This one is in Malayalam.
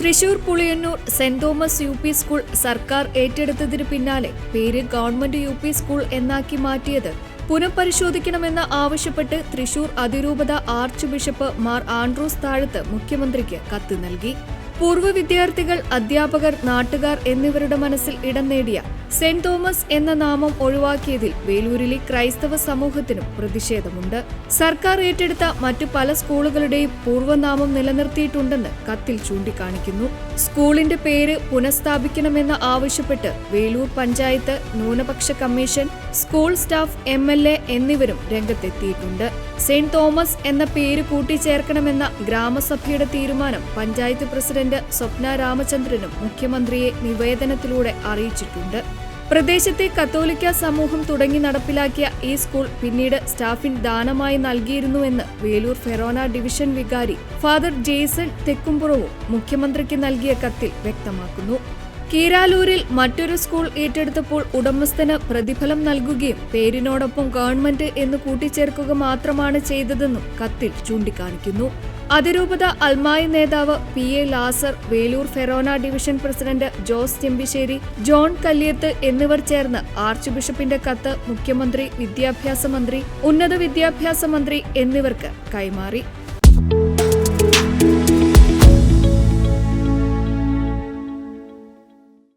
Thrissur Puliyannur saint Thomas UP. School സർക്കാർ ഏറ്റെടുത്തതിന് പിന്നാലെ പേര് ഗവൺമെന്റ് യു.പി. സ്കൂൾ എന്നാക്കി മാറ്റിയത് പുനഃപരിശോധിക്കണമെന്ന് ആവശ്യപ്പെട്ട് തൃശൂർ അതിരൂപത ആർച്ച് ബിഷപ്പ് മാർ ആൻഡ്രൂസ് താഴത്ത് മുഖ്യമന്ത്രിക്ക് കത്ത് നൽകി. പൂർവ്വ വിദ്യാർത്ഥികൾ, അധ്യാപകർ, നാട്ടുകാർ എന്നിവരുടെ മനസ്സിൽ ഇടം നേടിയ സെന്റ് തോമസ് എന്ന നാമം ഒഴിവാക്കിയതിൽ വേലൂരിലെ ക്രൈസ്തവ സമൂഹത്തിനും പ്രതിഷേധമുണ്ട്. സർക്കാർ ഏറ്റെടുത്ത മറ്റു പല സ്കൂളുകളുടെയും പൂർവ്വനാമം നിലനിർത്തിയിട്ടുണ്ടെന്ന് കത്തിൽ ചൂണ്ടിക്കാണിക്കുന്നു. സ്കൂളിന്റെ പേര് പുനഃസ്ഥാപിക്കണമെന്ന് ആവശ്യപ്പെട്ട് വേലൂർ പഞ്ചായത്ത്, ന്യൂനപക്ഷ കമ്മീഷൻ, സ്കൂൾ സ്റ്റാഫ്, MLA എന്നിവരും രംഗത്തെത്തിയിട്ടുണ്ട്. സെന്റ് തോമസ് എന്ന പേര് കൂട്ടിച്ചേർക്കണമെന്ന ഗ്രാമസഭയുടെ തീരുമാനം പഞ്ചായത്ത് പ്രസിഡന്റ് സ്വപ്ന രാമചന്ദ്രനും മുഖ്യമന്ത്രിയെ നിവേദനത്തിലൂടെ അറിയിച്ചിട്ടുണ്ട്. പ്രദേശത്തെ കത്തോലിക്ക സമൂഹം തുടങ്ങി നടപ്പിലാക്കിയ ഈ സ്കൂൾ പിന്നീട് സ്റ്റാഫിന് ദാനമായി നൽകിയിരുന്നുവെന്ന് വേലൂർ ഫെറോന ഡിവിഷൻ വികാരി ഫാദർ ജെയ്സൺ തെക്കുംപുറവും മുഖ്യമന്ത്രിക്ക് നൽകിയ കത്തിൽ വ്യക്തമാക്കുന്നു. കീരാലൂരിൽ മറ്റൊരു സ്കൂൾ ഏറ്റെടുത്തപ്പോൾ ഉടമസ്ഥന് പ്രതിഫലം നൽകുകയും പേരിനോടൊപ്പം ഗവൺമെന്റ് എന്ന് കൂട്ടിച്ചേർക്കുക മാത്രമാണ് ചെയ്തതെന്നും കത്തിൽ ചൂണ്ടിക്കാണിക്കുന്നു. അതിരൂപത അൽമായി നേതാവ് PA Lazar, Velur forane division president Jose Chempissery, John Kalliyath എന്നിവർ ചേർന്ന് ആർച്ച് ബിഷപ്പിന്റെ കത്ത് മുഖ്യമന്ത്രി, വിദ്യാഭ്യാസ മന്ത്രി, ഉന്നത വിദ്യാഭ്യാസ മന്ത്രി എന്നിവർക്ക് കൈമാറി.